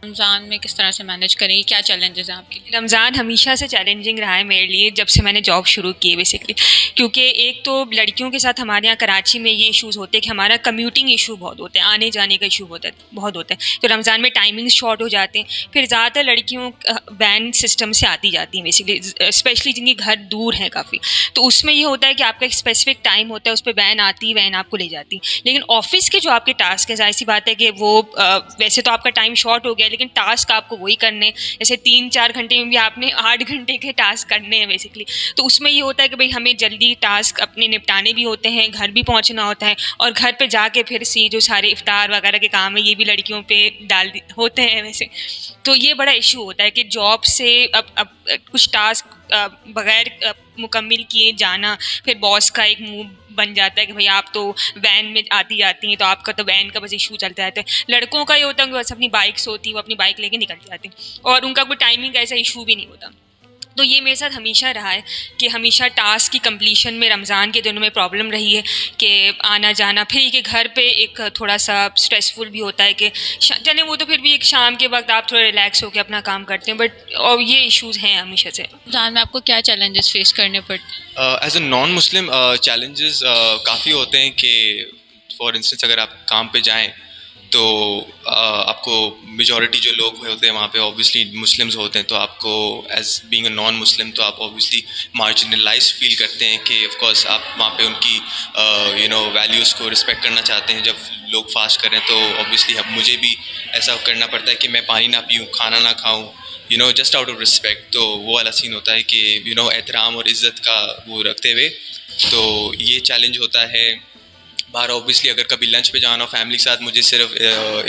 रमज़ान में किस तरह से मैनेज करेंगी, क्या चैलेंजेस हैं आपके लिए? रमज़ान हमेशा से चैलेंजिंग रहा है मेरे लिए जब से मैंने जॉब शुरू की है बेसिकली। क्योंकि एक तो लड़कियों के साथ हमारे यहाँ कराची में ये इश्यूज़ होते हैं कि हमारा कम्यूटिंग इशू बहुत होते हैं, आने जाने का इशू होता है बहुत होता है। तो रमज़ान में टाइमिंग्स शॉर्ट हो जाते हैं। फिर ज़्यादातर लड़कियों वैन सिस्टम से आती जाती हैं बेसिकली, स्पेशली जिनके घर दूर हैं काफ़ी। तो उसमें ये होता है कि आपका एक स्पेसिफिक टाइम होता है, उस पर वैन आती, वैन आपको ले जाती। लेकिन ऑफिस के जो आपके टास्क है, जाहिर सी बात है कि वो वैसे तो आपका टाइम शॉर्ट हो गया, लेकिन टास्क आपको वही करने, जैसे 3-4 घंटे में भी आपने 8 घंटे के टास्क करने हैं बेसिकली। तो उसमें ये होता है कि भाई हमें जल्दी टास्क अपने निपटाने भी होते हैं, घर भी पहुंचना होता है, और घर पे जाके फिर से जो सारे इफ्तार वगैरह के काम है ये भी लड़कियों पे होते हैं वैसे। तो ये बड़ा इशू होता है कि जॉब से अब कुछ टास्क बगैर मुकम्मल किए जाना, फिर बॉस का एक मुंह बन जाता है कि भाई आप तो वैन में आती जाती हैं, तो आपका तो वैन का बस इशू चलता रहता है। लड़कों का ये होता है कि बस अपनी बाइक्स होती हैं, वो अपनी बाइक लेके निकल जाते हैं और उनका कोई टाइमिंग का ऐसा इशू भी नहीं होता। तो ये मेरे साथ हमेशा रहा है कि हमेशा टास्क की कंप्लीशन में रमज़ान के दिनों में प्रॉब्लम रही है कि आना जाना। फिर ये कि घर पे एक थोड़ा सा स्ट्रेसफुल भी होता है कि चले वो तो फिर भी एक शाम के वक्त आप थोड़ा रिलैक्स होकर अपना काम करते हैं, बट और ये इश्यूज़ हैं हमेशा से। रमज़ान में आपको क्या चैलेंजेस फेस करने पड़ते हैं? As a non Muslim challenges काफ़ी होते हैं कि फॉर इंस्टेंस अगर आप काम पे जाएं तो आपको मेजॉरिटी जो लोग होते हैं वहाँ पे ऑब्वियसली मुस्लिम्स होते हैं, तो आपको as being a non Muslim तो आप ऑब्वियसली मार्जिनलाइज फील करते हैं कि ऑफ कोर्स आप वहाँ पे उनकी वैल्यूज़ को रिस्पेक्ट करना चाहते हैं। जब लोग फास्ट करें तो ऑब्वियसली अब मुझे भी ऐसा करना पड़ता है कि मैं पानी ना पीऊँ, खाना ना खाऊँ, जस्ट आउट ऑफ रिस्पेक्ट। तो वो वाला सीन होता है कि एहतराम और इज़्ज़त का वो रखते हुए, तो ये चैलेंज होता है। बाहर ऑब्वियसली अगर कभी लंच पे जाना हो फैमिली के साथ, मुझे सिर्फ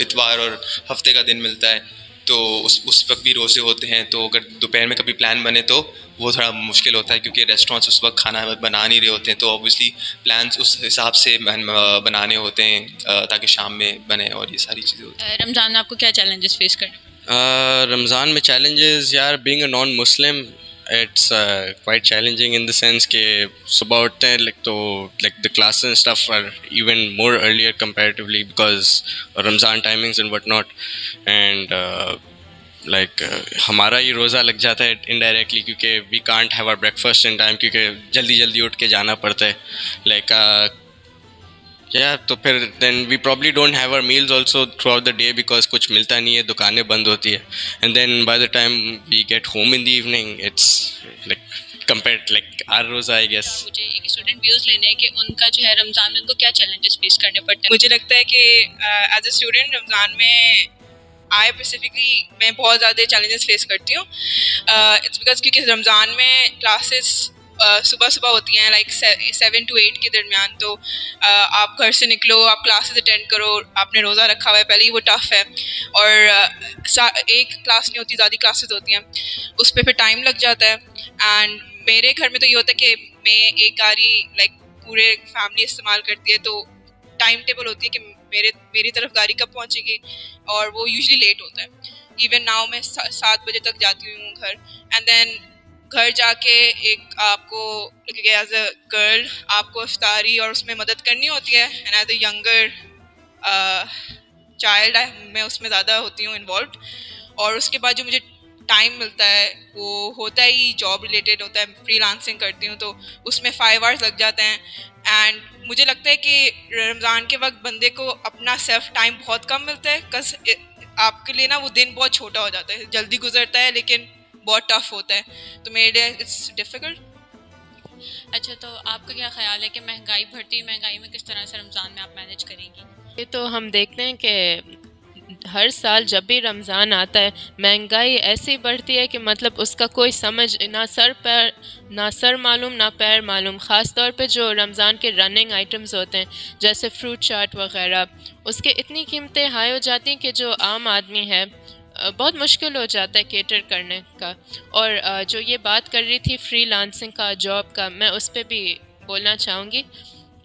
इतवार और हफ्ते का दिन मिलता है, तो उस वक्त भी रोज़े होते हैं। तो अगर दोपहर में कभी प्लान बने तो वो थोड़ा मुश्किल होता है क्योंकि रेस्टोरेंट्स उस वक्त खाना बना नहीं रहे होते हैं, तो ऑब्वियसली प्लान्स उस हिसाब से बनाने होते हैं ताकि शाम में बने, और ये सारी चीज़ें होती हैं। रमज़ान में आपको क्या चैलेंजेस फेस करने पड़ते रमज़ान में challenges यार, being a non-Muslim, it's quite challenging in the sense कि सुबह उठते हैं like the classes and stuff are even more earlier comparatively because Ramzan timings and whatnot, and हमारा ये रोज़ा लग जाता है indirectly क्योंकि we can't have our breakfast in time क्योंकि जल्दी जल्दी उठ के जाना पड़ता है like तो फिर then we probably don't have our meals also throughout the day because कुछ मिलता नहीं है, दुकानें बंद होती है, and then by the time we get home in the evening it's like compared like our roza I guess. हैं? मुझे एक स्टूडेंट व्यूज़ लेने हैं कि उनका जो है रमज़ान में उनको क्या चैलेंजेस फेस करने पड़ते हैं। मुझे लगता है कि एज अ स्टूडेंट रमज़ान में आई स्पेसिफिकली मैं बहुत ज़्यादा चैलेंजेस फेस करती हूँ। इट्स बिकॉज क्योंकि रमज़ान में क्लासेस सुबह सुबह होती हैं लाइक 7 to 8 के दरमियान, तो आप घर से निकलो, आप क्लासेस अटेंड करो, आपने रोज़ा रखा हुआ है, पहले ही वो टफ़ है, और एक क्लास नहीं होती, ज़्यादा क्लासेस होती हैं, उस पर फिर टाइम लग जाता है। एंड मेरे घर में तो ये होता है कि मैं एक गाड़ी लाइक पूरे फैमिली इस्तेमाल करती है, तो टाइम टेबल होती है कि मेरी तरफ गाड़ी कब पहुंचेगी, और वो यूजुअली लेट होता है। इवन नाउ मैं 7 बजे तक जाती हूँ घर, एंड देन घर जाके एक आपको एज अ गर्ल आपको इफ्तारी और उसमें मदद करनी होती है, and as a younger child मैं उसमें ज़्यादा होती हूँ इन्वॉल्व। और उसके बाद जो मुझे टाइम मिलता है वो होता ही जॉब रिलेटेड होता है, फ्रीलांसिंग करती हूँ, तो उसमें 5 आवर्स लग जाते हैं। एंड मुझे लगता है कि रमज़ान के वक्त बंदे को अपना सेल्फ टाइम बहुत कम मिलता है, कस आपके लिए ना वो दिन बहुत छोटा हो जाता है, जल्दी गुजरता है लेकिन बहुत टफ होता है, तो मेरे लिए इट्स डिफ़िकल्ट। अच्छा, तो आपका क्या ख्याल है कि महंगाई बढ़ती है, महंगाई में किस तरह से रमज़ान में आप मैनेज करेंगी? ये तो हम देखते हैं कि हर साल जब भी रमज़ान आता है महंगाई ऐसी बढ़ती है कि मतलब उसका कोई समझ ना सर मालूम ना पैर मालूम। ख़ास तौर पे जो रमज़ान के रनिंग आइटम्स होते हैं जैसे फ्रूट चाट वगैरह, उसके इतनी कीमतें हाई हो जाती हैं कि जो आम आदमी है बहुत मुश्किल हो जाता है केटर करने का। और जो ये बात कर रही थी फ्रीलांसिंग का, जॉब का, मैं उस पर भी बोलना चाहूँगी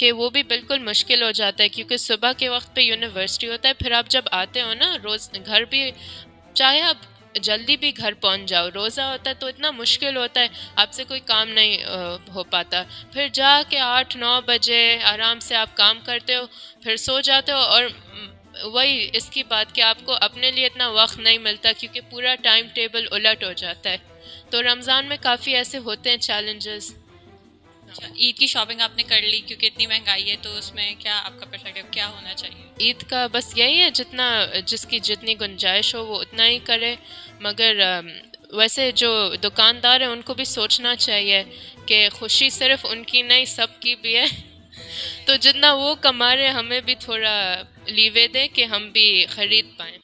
कि वो भी बिल्कुल मुश्किल हो जाता है क्योंकि सुबह के वक्त पे यूनिवर्सिटी होता है, फिर आप जब आते हो ना रोज़ घर भी, चाहे आप जल्दी भी घर पहुंच जाओ, रोज़ा होता है तो इतना मुश्किल होता है, आपसे कोई काम नहीं हो पाता। फिर जाके 8-9 बजे आराम से आप काम करते हो, फिर सो जाते हो, और वही इसकी बात कि आपको अपने लिए इतना वक्त नहीं मिलता क्योंकि पूरा टाइम टेबल उलट हो जाता है। तो रमज़ान में काफ़ी ऐसे होते हैं चैलेंजेस। अच्छा, ईद की शॉपिंग आपने कर ली क्योंकि इतनी महंगाई है, तो उसमें क्या आपका पर्सपेक्टिव क्या होना चाहिए? ईद का बस यही है, जितना जिसकी जितनी गुंजाइश हो वो उतना ही करे। मगर वैसे जो दुकानदार हैं उनको भी सोचना चाहिए कि खुशी सिर्फ उनकी नहीं सबकी भी है। तो जितना वो कमा रहे हमें भी थोड़ा लीवे दें कि हम भी ख़रीद पाएँ।